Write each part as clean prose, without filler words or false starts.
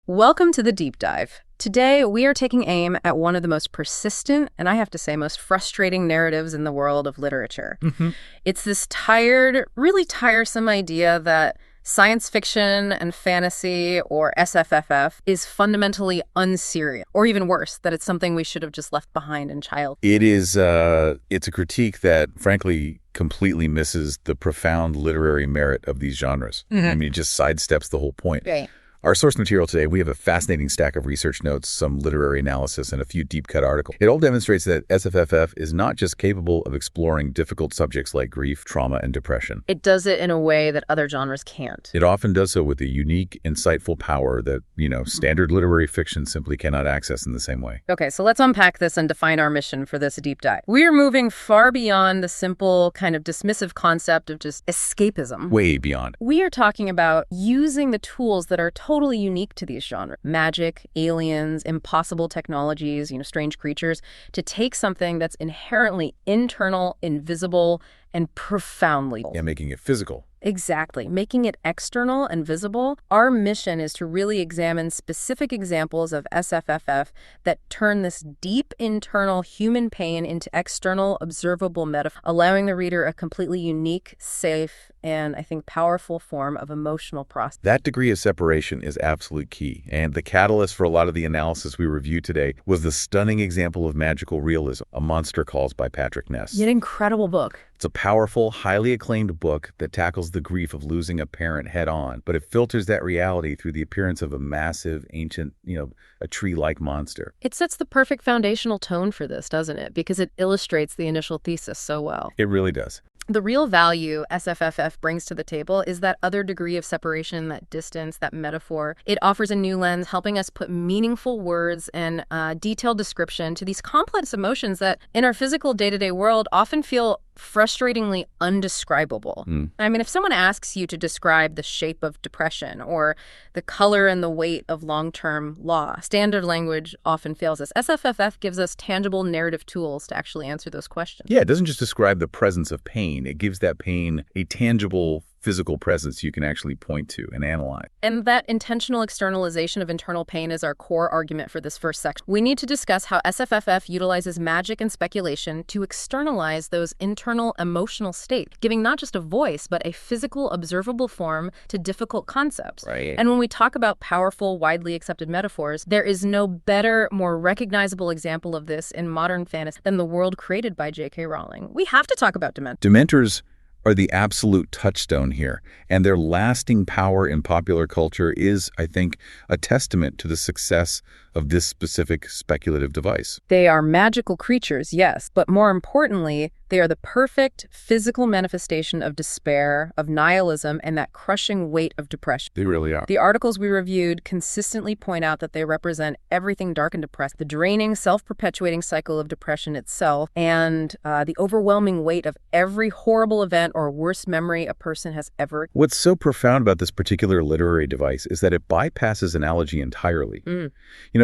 Welcome to the Deep Dive. Today, we are taking aim at one of the most persistent, and I have to say, most frustrating narratives in the world of literature. It's this tired, really tiresome idea that science fiction and fantasy, or SFFF, is fundamentally unserious, or even worse, that it's something we should have just left behind in childhood. It's a critique that, frankly, completely misses the profound literary merit of these genres. I mean, it just sidesteps the whole point. Right. Our source material today, we have a fascinating stack of research notes, some literary analysis, and a few deep-cut articles. It all demonstrates that SFFF is not just capable of exploring difficult subjects like grief, trauma, and depression. It does it in a way that other genres can't. It often does so with a unique, insightful power that, standard literary fiction simply cannot access in the same way. Okay, so let's unpack this and define our mission for this deep dive. We're moving far beyond the simple, kind of dismissive concept of just escapism. Way beyond. We are talking about using the tools that are totally unique to these genres. Magic, aliens, impossible technologies, strange creatures, to take something that's inherently internal, invisible, and profoundly. Yeah, making it physical. Exactly. Making it external and visible. Our mission is to really examine specific examples of SFFF that turn this deep internal human pain into external observable metaphor, allowing the reader a completely unique, safe, and I think powerful form of emotional process. That degree of separation is absolute key. And the catalyst for a lot of the analysis we reviewed today was the stunning example of magical realism, A Monster Calls by Patrick Ness. An incredible book. It's a powerful, highly acclaimed book that tackles the grief of losing a parent head on, but it filters that reality through the appearance of a massive, ancient, a tree-like monster. It sets the perfect foundational tone for this, doesn't it? Because it illustrates the initial thesis so well. It really does. The real value SFFF brings to the table is that other degree of separation, that distance, that metaphor. It offers a new lens, helping us put meaningful words and detailed description to these complex emotions that in our physical day-to-day world often feel frustratingly undescribable. I mean, if someone asks you to describe the shape of depression or the color and the weight of long-term loss, standard language often fails us. SFFF gives us tangible narrative tools to actually answer those questions. Yeah, it doesn't just describe the presence of pain. It gives that pain a tangible physical presence you can actually point to and analyze. And that intentional externalization of internal pain is our core argument for this first section. We need to discuss how SFFF utilizes magic and speculation to externalize those internal emotional states, giving not just a voice, but a physical, observable form to difficult concepts. Right. And when we talk about powerful, widely accepted metaphors, there is no better, more recognizable example of this in modern fantasy than the world created by J.K. Rowling. We have to talk about Dementors. Dementors are the absolute touchstone here, and their lasting power in popular culture is, I think, a testament to the success of this specific speculative device. They are magical creatures, yes, but more importantly, they are the perfect physical manifestation of despair, of nihilism, and that crushing weight of depression. They really are. The articles we reviewed consistently point out that they represent everything dark and depressed, the draining, self-perpetuating cycle of depression itself, and the overwhelming weight of every horrible event or worst memory a person has ever. What's so profound about this particular literary device is that it bypasses analogy entirely.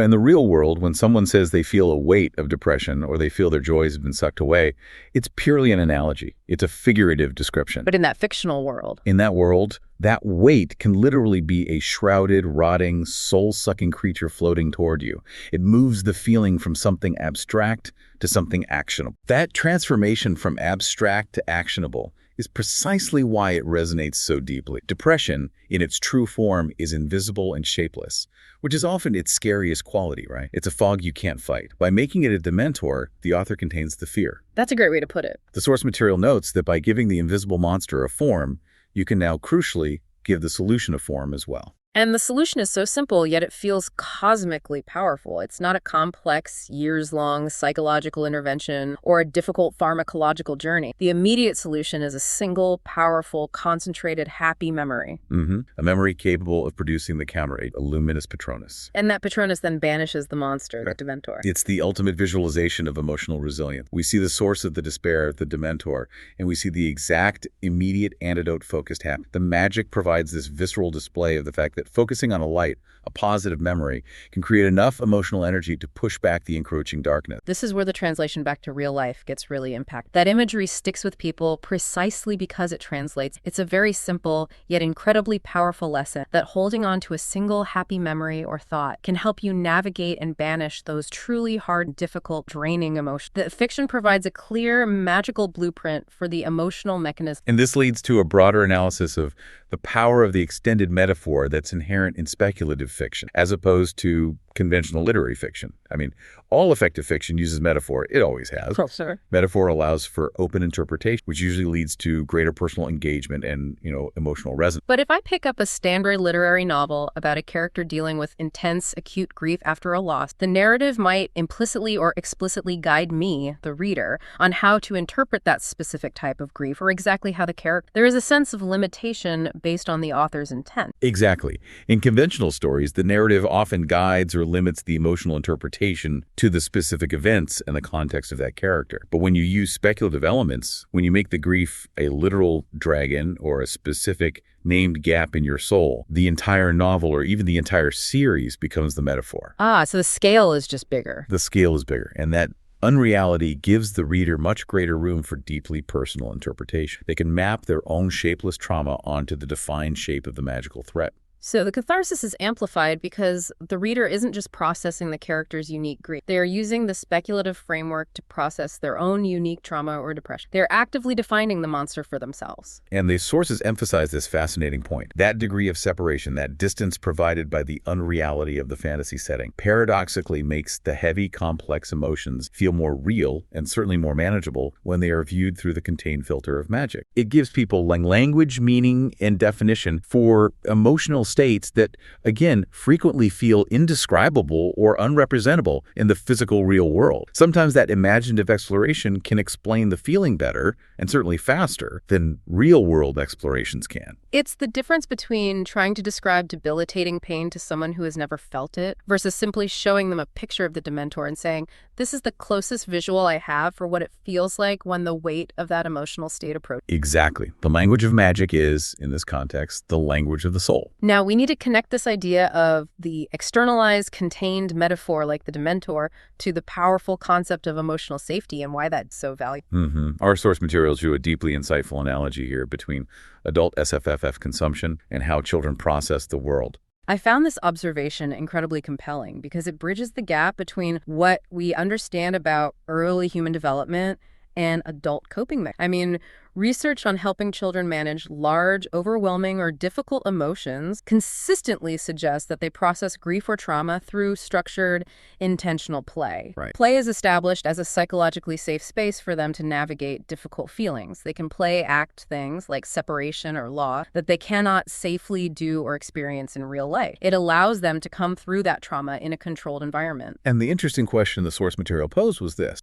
In the real world, when someone says they feel a weight of depression or they feel their joys have been sucked away, it's purely an analogy. It's a figurative description. But in that fictional world. In that world, that weight can literally be a shrouded, rotting, soul-sucking creature floating toward you. It moves the feeling from something abstract to something actionable. That transformation from abstract to actionable is precisely why it resonates so deeply. Depression, in its true form, is invisible and shapeless, which is often its scariest quality, right? It's a fog you can't fight. By making it a dementor, the author contains the fear. That's a great way to put it. The source material notes that by giving the invisible monster a form, you can now, crucially, give the solution a form as well. And the solution is so simple, yet it feels cosmically powerful. It's not a complex, years-long psychological intervention or a difficult pharmacological journey. The immediate solution is a single, powerful, concentrated, happy memory. A memory capable of producing the counter, a luminous Patronus. And that Patronus then banishes the monster, the Dementor. It's the ultimate visualization of emotional resilience. We see the source of the despair, the Dementor, and we see the exact, immediate antidote focused happiness. The magic provides this visceral display of the fact that that focusing on a light, a positive memory, can create enough emotional energy to push back the encroaching darkness. This is where the translation back to real life gets really impactful. That imagery sticks with people precisely because it translates. It's a very simple, yet incredibly powerful lesson that holding on to a single happy memory or thought can help you navigate and banish those truly hard, difficult, draining emotions. The fiction provides a clear, magical blueprint for the emotional mechanism. And this leads to a broader analysis of the power of the extended metaphor that's inherent in speculative fiction, as opposed to conventional literary fiction. I mean, all effective fiction uses metaphor. It always has. Oh, sir. Metaphor allows for open interpretation, which usually leads to greater personal engagement and, emotional resonance. But if I pick up a standard literary novel about a character dealing with intense, acute grief after a loss, the narrative might implicitly or explicitly guide me, the reader, on how to interpret that specific type of grief or exactly how the character... There is a sense of limitation based on the author's intent. Exactly. In conventional stories, the narrative often guides or limits the emotional interpretation to the specific events and the context of that character. But when you use speculative elements, when you make the grief a literal dragon or a specific named gap in your soul, the entire novel or even the entire series becomes the metaphor. So the scale is just bigger. The scale is bigger, and that unreality gives the reader much greater room for deeply personal interpretation. They can map their own shapeless trauma onto the defined shape of the magical threat. So the catharsis is amplified because the reader isn't just processing the character's unique grief. They are using the speculative framework to process their own unique trauma or depression. They're actively defining the monster for themselves. And the sources emphasize this fascinating point. That degree of separation, that distance provided by the unreality of the fantasy setting, paradoxically makes the heavy, complex emotions feel more real and certainly more manageable when they are viewed through the contained filter of magic. It gives people language, meaning, and definition for emotional states that, again, frequently feel indescribable or unrepresentable in the physical real world. Sometimes that imaginative exploration can explain the feeling better and certainly faster than real-world explorations can. It's the difference between trying to describe debilitating pain to someone who has never felt it versus simply showing them a picture of the Dementor and saying, this is the closest visual I have for what it feels like when the weight of that emotional state approaches. Exactly. The language of magic is, in this context, the language of the soul. Now, we need to connect this idea of the externalized, contained metaphor like the Dementor to the powerful concept of emotional safety and why that's so valuable. Our source materials drew a deeply insightful analogy here between adult SFFF consumption and how children process the world. I found this observation incredibly compelling because it bridges the gap between what we understand about early human development and adult coping mechanisms. Research on helping children manage large, overwhelming, or difficult emotions consistently suggests that they process grief or trauma through structured, intentional play. Right. Play is established as a psychologically safe space for them to navigate difficult feelings. They can act things like separation or loss that they cannot safely do or experience in real life. It allows them to come through that trauma in a controlled environment. And the interesting question the source material posed was this.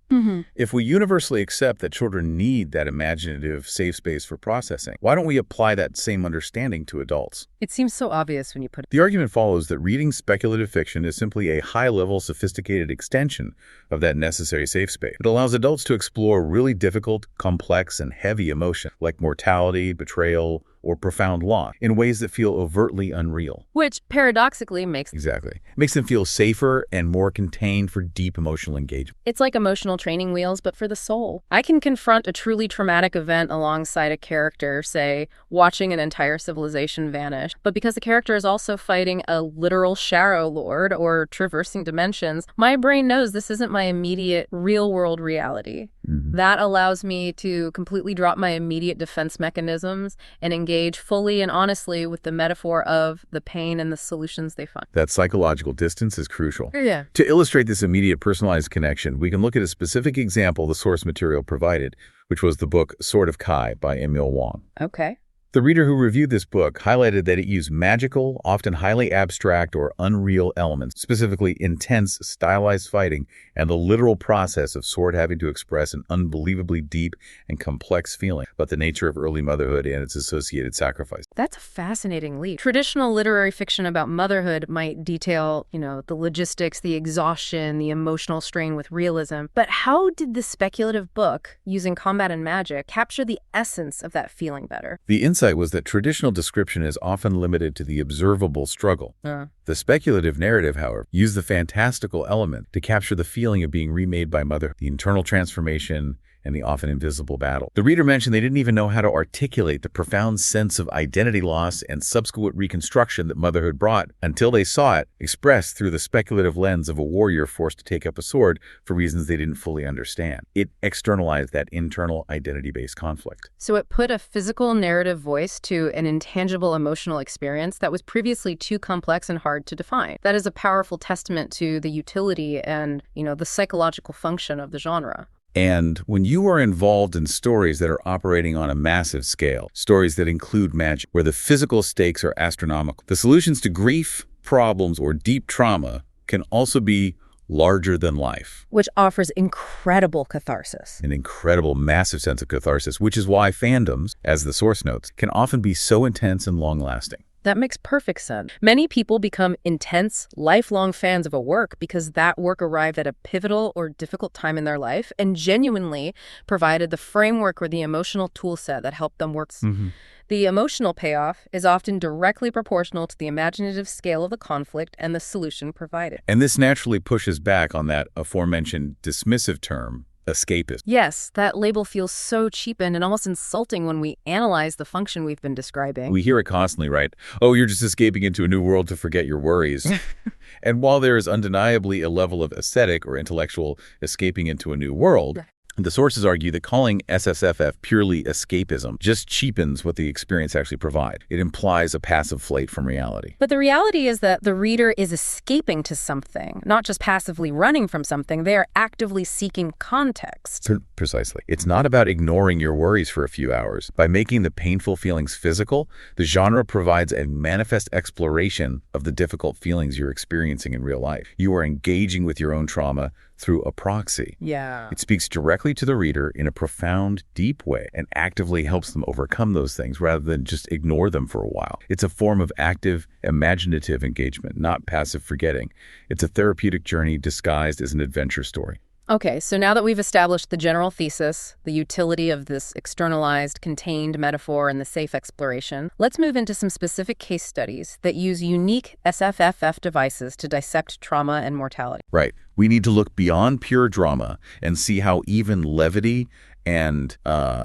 If we universally accept that children need that imaginative safe space for processing, why don't we apply that same understanding to adults? It seems so obvious when you put it. The argument follows that reading speculative fiction is simply a high-level, sophisticated extension of that necessary safe space. It allows adults to explore really difficult, complex, and heavy emotions like mortality, betrayal, or profound loss in ways that feel overtly unreal. Which paradoxically makes them feel safer and more contained for deep emotional engagement. It's like emotional training wheels, but for the soul. I can confront a truly traumatic event alongside a character, say, watching an entire civilization vanish. But because the character is also fighting a literal shadow lord or traversing dimensions, my brain knows this isn't my immediate real-world reality. That allows me to completely drop my immediate defense mechanisms and engage fully and honestly with the metaphor of the pain and the solutions they find. That psychological distance is crucial. Yeah. To illustrate this immediate personalized connection, we can look at a specific example the source material provided, which was the book Sword of Kai by Emil Wang. Okay. The reader who reviewed this book highlighted that it used magical, often highly abstract or unreal elements, specifically intense, stylized fighting, and the literal process of sword having to express an unbelievably deep and complex feeling about the nature of early motherhood and its associated sacrifice. That's a fascinating leap. Traditional literary fiction about motherhood might detail, the logistics, the exhaustion, the emotional strain with realism. But how did the speculative book, using combat and magic, capture the essence of that feeling better? The insight insight was that traditional description is often limited to the observable struggle. The speculative narrative, however, used the fantastical element to capture the feeling of being remade by mother, the internal transformation, and the often invisible battle. The reader mentioned they didn't even know how to articulate the profound sense of identity loss and subsequent reconstruction that motherhood brought until they saw it expressed through the speculative lens of a warrior forced to take up a sword for reasons they didn't fully understand. It externalized that internal identity-based conflict. So it put a physical narrative voice to an intangible emotional experience that was previously too complex and hard to define. That is a powerful testament to the utility and, the psychological function of the genre. And when you are involved in stories that are operating on a massive scale, stories that include magic, where the physical stakes are astronomical, the solutions to grief, problems, or deep trauma can also be larger than life. Which offers incredible catharsis. An incredible, massive sense of catharsis, which is why fandoms, as the source notes, can often be so intense and long-lasting. That makes perfect sense. Many people become intense, lifelong fans of a work because that work arrived at a pivotal or difficult time in their life and genuinely provided the framework or the emotional tool set that helped them work. The emotional payoff is often directly proportional to the imaginative scale of the conflict and the solution provided. And this naturally pushes back on that aforementioned dismissive term, escapist. Yes, that label feels so cheapened and almost insulting when we analyze the function we've been describing. We hear it constantly, right? Oh, you're just escaping into a new world to forget your worries. And while there is undeniably a level of aesthetic or intellectual escaping into a new world, the sources argue that calling SSFF purely escapism just cheapens what the experience actually provides. It implies a passive flight from reality. But the reality is that the reader is escaping to something, not just passively running from something. They are actively seeking context. Precisely. It's not about ignoring your worries for a few hours. By making the painful feelings physical, the genre provides a manifest exploration of the difficult feelings you're experiencing in real life. You are engaging with your own trauma through a proxy. It speaks directly to the reader in a profound, deep way and actively helps them overcome those things rather than just ignore them for a while. It's a form of active, imaginative engagement, not passive forgetting. It's a therapeutic journey disguised as an adventure story. Okay, so now that we've established the general thesis, the utility of this externalized, contained metaphor and the safe exploration, let's move into some specific case studies that use unique SFFF devices to dissect trauma and mortality. Right. We need to look beyond pure drama and see how even levity and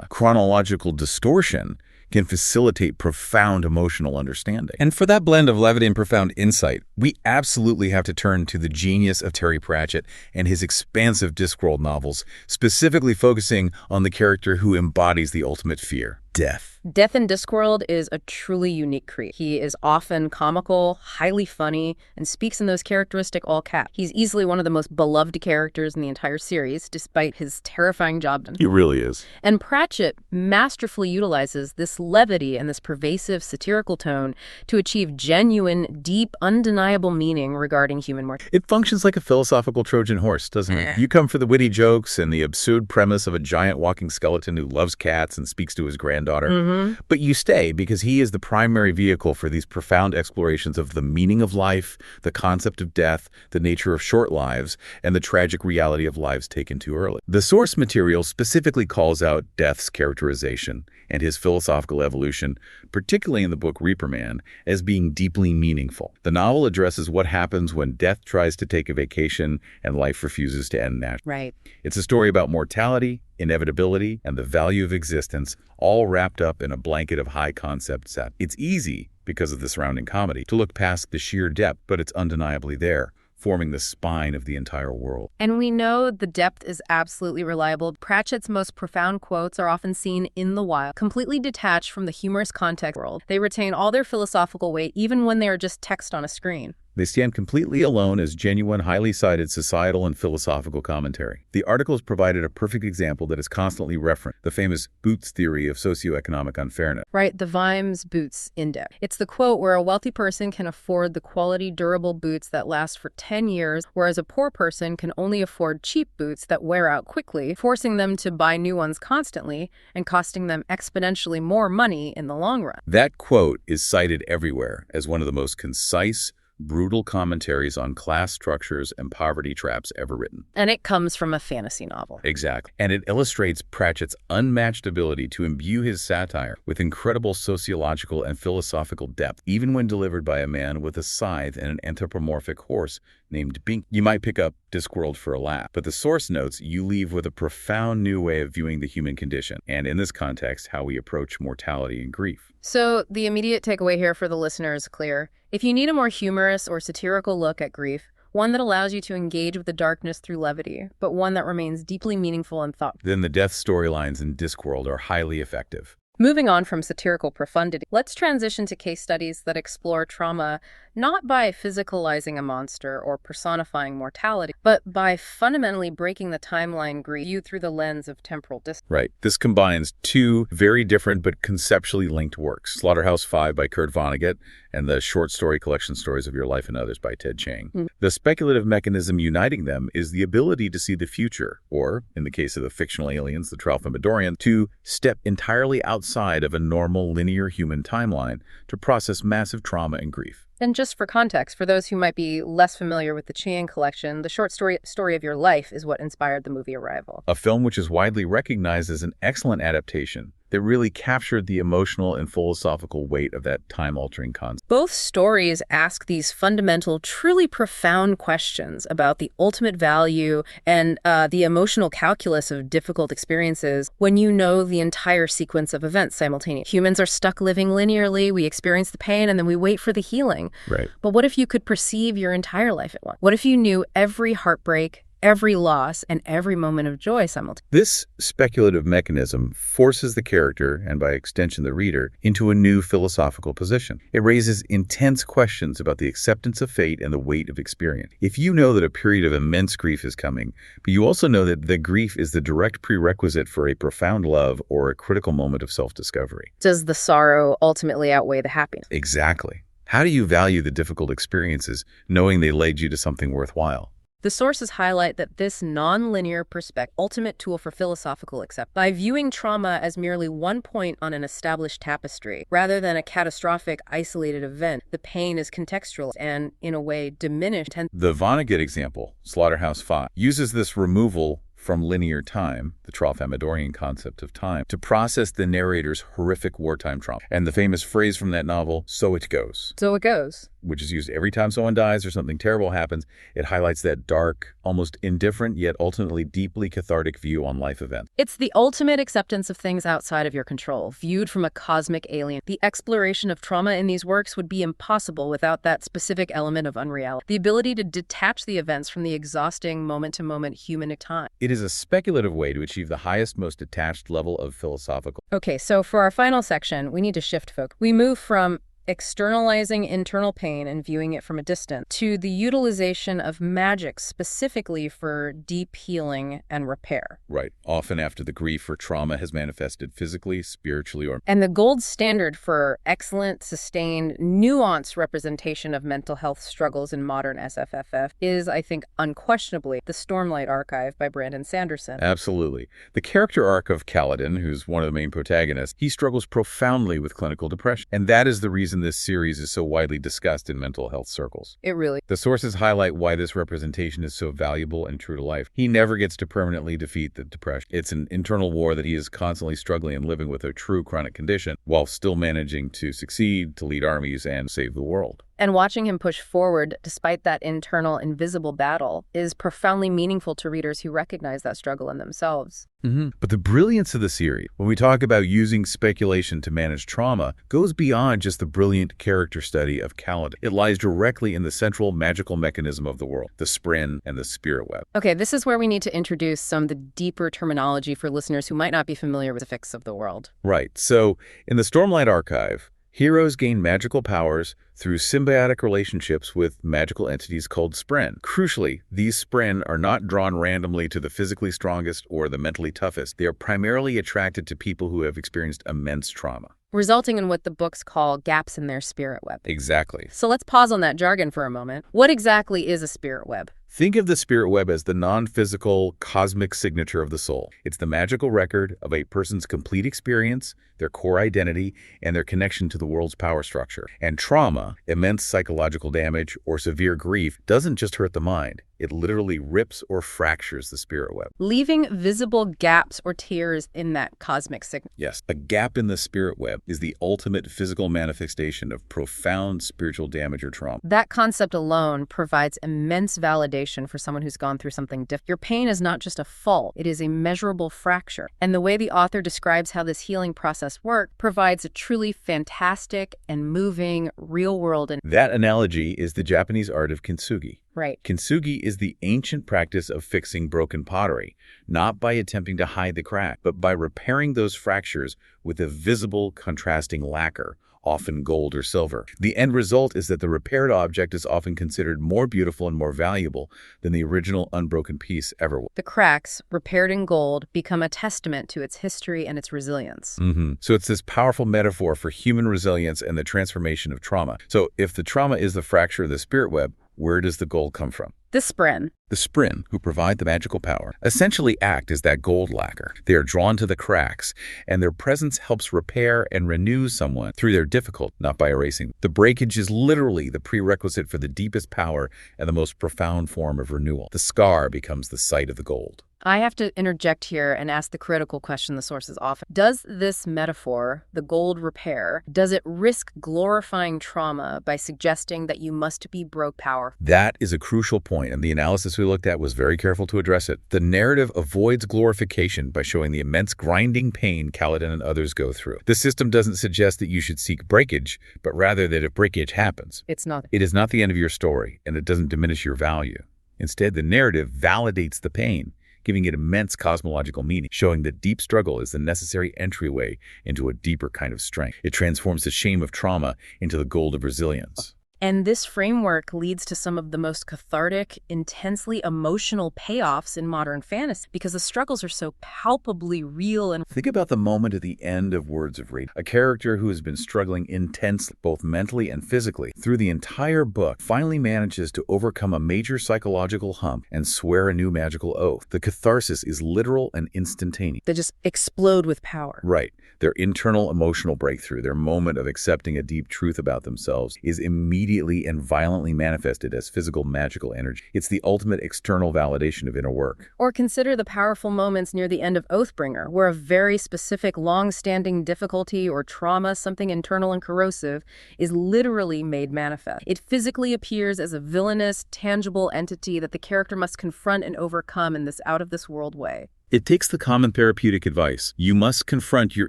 chronological distortion can facilitate profound emotional understanding. And for that blend of levity and profound insight, we absolutely have to turn to the genius of Terry Pratchett and his expansive Discworld novels, specifically focusing on the character who embodies the ultimate fear, death. Death in Discworld is a truly unique creature. He is often comical, highly funny, and speaks in those characteristic all caps. He's easily one of the most beloved characters in the entire series, despite his terrifying job. He really is. And Pratchett masterfully utilizes this levity and this pervasive satirical tone to achieve genuine, deep, undeniable meaning regarding human mortality. It functions like a philosophical Trojan horse, doesn't it? You come for the witty jokes and the absurd premise of a giant walking skeleton who loves cats and speaks to his granddaughter. But you stay because he is the primary vehicle for these profound explorations of the meaning of life, the concept of death, the nature of short lives, and the tragic reality of lives taken too early. The source material specifically calls out Death's characterization and his philosophical evolution, particularly in the book Reaper Man, as being deeply meaningful. The novel addresses what happens when death tries to take a vacation and life refuses to end naturally. It's a story about mortality, inevitability, and the value of existence, all wrapped up in a blanket of high-concept set. It's easy, because of the surrounding comedy, to look past the sheer depth, but it's undeniably there, forming the spine of the entire world. And we know the depth is absolutely reliable. Pratchett's most profound quotes are often seen in the wild, completely detached from the humorous context world. They retain all their philosophical weight even when they are just text on a screen. They stand completely alone as genuine, highly cited societal and philosophical commentary. The articles provided a perfect example that is constantly referenced, the famous Boots theory of socioeconomic unfairness. Right, the Vimes-Boots Index. It's the quote where a wealthy person can afford the quality, durable boots that last for 10 years, whereas a poor person can only afford cheap boots that wear out quickly, forcing them to buy new ones constantly and costing them exponentially more money in the long run. That quote is cited everywhere as one of the most concise, brutal commentaries on class structures and poverty traps ever written. And it comes from a fantasy novel. Exactly. And it illustrates Pratchett's unmatched ability to imbue his satire with incredible sociological and philosophical depth, even when delivered by a man with a scythe and an anthropomorphic horse named Bink. You might pick up Discworld for a laugh, but the source notes you leave with a profound new way of viewing the human condition, and in this context, how we approach mortality and grief. So the immediate takeaway here for the listener is clear. If you need a more humorous or satirical look at grief, one that allows you to engage with the darkness through levity, but one that remains deeply meaningful and thoughtful, then the death storylines in Discworld are highly effective. Moving on from satirical profundity, let's transition to case studies that explore trauma not by physicalizing a monster or personifying mortality, but by fundamentally breaking the timeline viewed through the lens of temporal distance. Right. This combines two very different but conceptually linked works, Slaughterhouse-Five by Kurt Vonnegut and the short story collection Stories of Your Life and Others by Ted Chiang. The speculative mechanism uniting them is the ability to see the future, or, in the case of the fictional aliens, the Tralfamadorian, to step entirely outside of a normal linear human timeline to process massive trauma and grief. And just for context, for those who might be less familiar with the Chiang collection, the short Story of Your Life is what inspired the movie Arrival. A film which is widely recognized as an excellent adaptation that really captured the emotional and philosophical weight of that time-altering concept. Both stories ask these fundamental, truly profound questions about the ultimate value and the emotional calculus of difficult experiences when you know the entire sequence of events simultaneously. Humans are stuck living linearly, we experience the pain, and then we wait for the healing. Right. But what if you could perceive your entire life at once? What if you knew every heartbreak, every loss, and every moment of joy simultaneously? This speculative mechanism forces the character, and by extension the reader, into a new philosophical position. It raises intense questions about the acceptance of fate and the weight of experience. If you know that a period of immense grief is coming, but you also know that the grief is the direct prerequisite for a profound love or a critical moment of self-discovery. Does the sorrow ultimately outweigh the happiness? Exactly. How do you value the difficult experiences, knowing they led you to something worthwhile? The sources highlight that this non-linear perspective, ultimate tool for philosophical acceptance, by viewing trauma as merely one point on an established tapestry, rather than a catastrophic, isolated event, the pain is contextual and, in a way, diminished. The Vonnegut example, Slaughterhouse-Five, uses this removal from linear time, the Tralfamadorian concept of time, to process the narrator's horrific wartime trauma. And the famous phrase from that novel, "So it goes," So it goes, which is used every time someone dies or something terrible happens. It highlights that dark, almost indifferent, yet ultimately deeply cathartic view on life events. It's the ultimate acceptance of things outside of your control, viewed from a cosmic alien. The exploration of trauma in these works would be impossible without that specific element of unreality, the ability to detach the events from the exhausting moment-to-moment human time. It is a speculative way to achieve the highest, most detached level of philosophical. Okay, so for our final section, we need to shift focus. We move from externalizing internal pain and viewing it from a distance to the utilization of magic specifically for deep healing and repair. Right. Often after the grief or trauma has manifested physically, spiritually, or... And the gold standard for excellent, sustained, nuanced representation of mental health struggles in modern SFFF is, I think, unquestionably the Stormlight Archive by Brandon Sanderson. Absolutely. The character arc of Kaladin, who's one of the main protagonists, he struggles profoundly with clinical depression. And that is the reason this series is so widely discussed in mental health circles. It really... The sources highlight why this representation is so valuable and true to life. He never gets to permanently defeat the depression. It's an internal war that he is constantly struggling and living with a true chronic condition while still managing to succeed, to lead armies, and save the world. And watching him push forward despite that internal invisible battle is profoundly meaningful to readers who recognize that struggle in themselves. But the brilliance of the series, when we talk about using speculation to manage trauma, goes beyond just the brilliant character study of Kaladin. It lies directly in the central magical mechanism of the world, the spren and the spirit web. Okay, this is where we need to introduce some of the deeper terminology for listeners who might not be familiar with the specifics of the world. Right. So, in the Stormlight Archive, heroes gain magical powers through symbiotic relationships with magical entities called spren. Crucially, these spren are not drawn randomly to the physically strongest or the mentally toughest. They are primarily attracted to people who have experienced immense trauma, resulting in what the books call gaps in their spirit web. Exactly. So let's pause on that jargon for a moment. What exactly is a spirit web? Think of the spirit web as the non-physical, cosmic signature of the soul. It's the magical record of a person's complete experience, their core identity, and their connection to the world's power structure. And trauma, immense psychological damage, or severe grief doesn't just hurt the mind. It literally rips or fractures the spirit web, leaving visible gaps or tears in that cosmic signature. Yes, a gap in the spirit web is the ultimate physical manifestation of profound spiritual damage or trauma. That concept alone provides immense validation for someone who's gone through something difficult. Your pain is not just a fault, it is a measurable fracture. And the way the author describes how this healing process works provides a truly fantastic and moving real-world. That analogy is the Japanese art of kintsugi. Right. Kintsugi is the ancient practice of fixing broken pottery, not by attempting to hide the crack, but by repairing those fractures with a visible contrasting lacquer, often gold or silver. The end result is that the repaired object is often considered more beautiful and more valuable than the original unbroken piece ever was. The cracks, repaired in gold, become a testament to its history and its resilience. So it's this powerful metaphor for human resilience and the transformation of trauma. So if the trauma is the fracture of the spirit web, where does the gold come from? The spren. The spren, who provide the magical power, essentially act as that gold lacquer. They are drawn to the cracks, and their presence helps repair and renew someone through their difficult, not by erasing. The breakage is literally the prerequisite for the deepest power and the most profound form of renewal. The scar becomes the site of the gold. I have to interject here and ask the critical question the sources often. Does this metaphor, the gold repair, does it risk glorifying trauma by suggesting that you must be broke power? That is a crucial point, and the analysis we looked at was very careful to address it. The narrative avoids glorification by showing the immense grinding pain Kaladin and others go through. The system doesn't suggest that you should seek breakage, but rather that if breakage happens, it is not the end of your story, and it doesn't diminish your value. Instead, the narrative validates the pain, giving it immense cosmological meaning, showing that deep struggle is the necessary entryway into a deeper kind of strength. It transforms the shame of trauma into the gold of resilience. And this framework leads to some of the most cathartic, intensely emotional payoffs in modern fantasy because the struggles are so palpably real. And think about the moment at the end of Words of Radiance. A character who has been struggling intensely, both mentally and physically, through the entire book, finally manages to overcome a major psychological hump and swear a new magical oath. The catharsis is literal and instantaneous. They just explode with power. Right. Their internal emotional breakthrough, their moment of accepting a deep truth about themselves, is immediately and violently manifested as physical magical energy. It's the ultimate external validation of inner work. Or consider the powerful moments near the end of Oathbringer, where a very specific long-standing difficulty or trauma, something internal and corrosive, is literally made manifest. It physically appears as a villainous, tangible entity that the character must confront and overcome in this out-of-this-world way. It takes the common therapeutic advice, you must confront your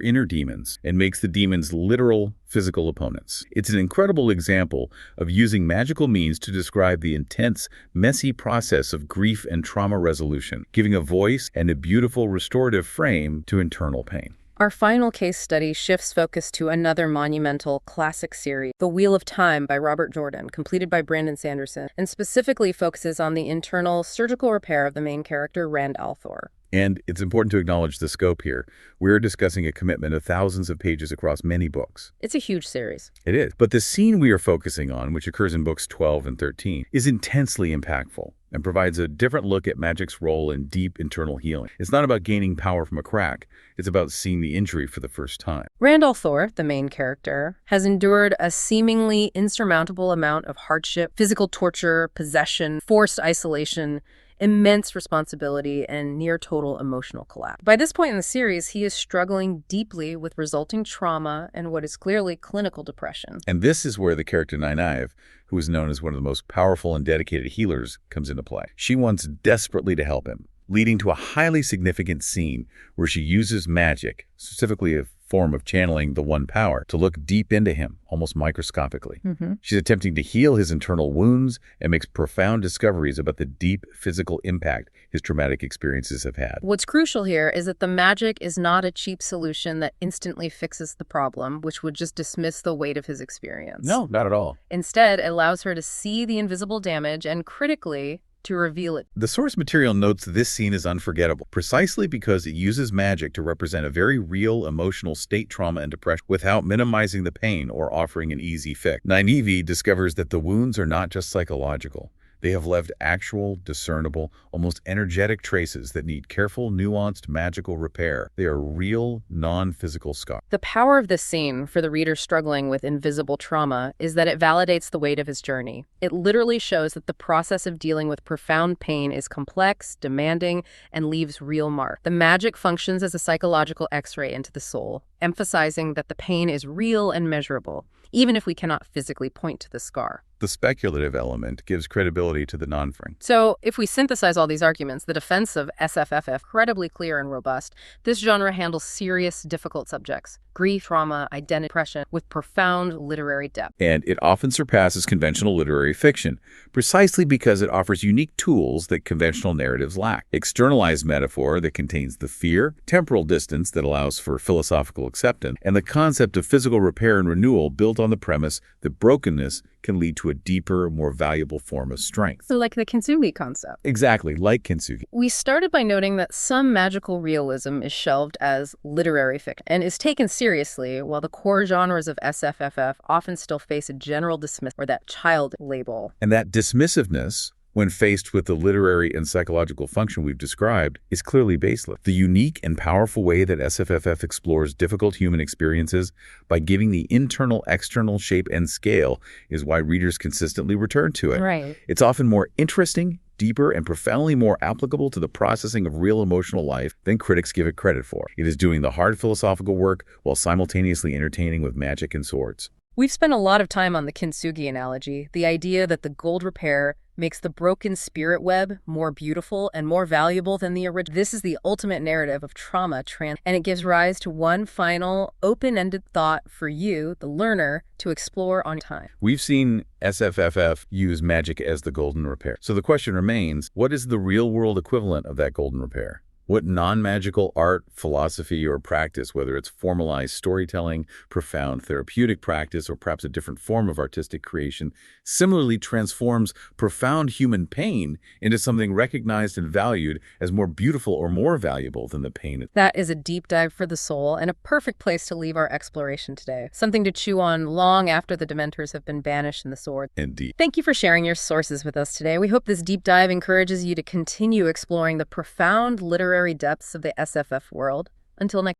inner demons, and makes the demons literal physical opponents. It's an incredible example of using magical means to describe the intense, messy process of grief and trauma resolution, giving a voice and a beautiful restorative frame to internal pain. Our final case study shifts focus to another monumental classic series, The Wheel of Time by Robert Jordan, completed by Brandon Sanderson, and specifically focuses on the internal surgical repair of the main character, Rand al'Thor. And it's important to acknowledge the scope here. We're discussing a commitment of thousands of pages across many books. It's a huge series. It is. But the scene we are focusing on, which occurs in books 12 and 13, is intensely impactful and provides a different look at magic's role in deep internal healing. It's not about gaining power from a crack. It's about seeing the injury for the first time. Rand al'Thor, the main character, has endured a seemingly insurmountable amount of hardship, physical torture, possession, forced isolation, immense responsibility, and near total emotional collapse. By this point in the series, he is struggling deeply with resulting trauma and what is clearly clinical depression. And this is where the character Nynaeve, who is known as one of the most powerful and dedicated healers, comes into play. She wants desperately to help him, leading to a highly significant scene where she uses magic, specifically a form of channeling the One Power, to look deep into him, almost microscopically. She's attempting to heal his internal wounds and makes profound discoveries about the deep physical impact his traumatic experiences have had. What's crucial here is that the magic is not a cheap solution that instantly fixes the problem, which would just dismiss the weight of his experience. No, not at all. Instead, it allows her to see the invisible damage and critically to reveal it. The source material notes this scene is unforgettable, precisely because it uses magic to represent a very real emotional state, trauma, and depression without minimizing the pain or offering an easy fix. Nynaeve discovers that the wounds are not just psychological. They have left actual, discernible, almost energetic traces that need careful, nuanced, magical repair. They are real, non-physical scars. The power of this scene for the reader struggling with invisible trauma is that it validates the weight of his journey. It literally shows that the process of dealing with profound pain is complex, demanding, and leaves real marks. The magic functions as a psychological X-ray into the soul, emphasizing that the pain is real and measurable, even if we cannot physically point to the scar. The speculative element gives credibility to the non-fring. So, if we synthesize all these arguments, the defense of SFFF incredibly clear and robust. This genre handles serious, difficult subjects: grief, trauma, identity, depression, with profound literary depth. And it often surpasses conventional literary fiction, precisely because it offers unique tools that conventional narratives lack. Externalized metaphor that contains the fear, temporal distance that allows for philosophical acceptance, and the concept of physical repair and renewal built on the premise that brokenness can lead to a deeper, more valuable form of strength. So like the kintsugi concept. Exactly, like kintsugi. We started by noting that some magical realism is shelved as literary fiction and is taken seriously, while the core genres of SFFF often still face a general dismiss or that child label. And that dismissiveness, when faced with the literary and psychological function we've described, is clearly baseless. The unique and powerful way that SFFF explores difficult human experiences by giving the internal, external shape and scale is why readers consistently return to it. Right. It's often more interesting, deeper, and profoundly more applicable to the processing of real emotional life than critics give it credit for. It is doing the hard philosophical work while simultaneously entertaining with magic and swords. We've spent a lot of time on the kintsugi analogy, the idea that the gold repair makes the broken spirit web more beautiful and more valuable than the original. This is the ultimate narrative of trauma, and it gives rise to one final, open-ended thought for you, the learner, to explore on time. We've seen SFFF use magic as the golden repair. So the question remains, what is the real-world equivalent of that golden repair? What non-magical art, philosophy, or practice, whether it's formalized storytelling, profound therapeutic practice, or perhaps a different form of artistic creation, similarly transforms profound human pain into something recognized and valued as more beautiful or more valuable than the pain? That is a deep dive for the soul and a perfect place to leave our exploration today. Something to chew on long after the Dementors have been banished in the sword. Indeed. Thank you for sharing your sources with us today. We hope this deep dive encourages you to continue exploring the profound literary depths of the SFF world. Until next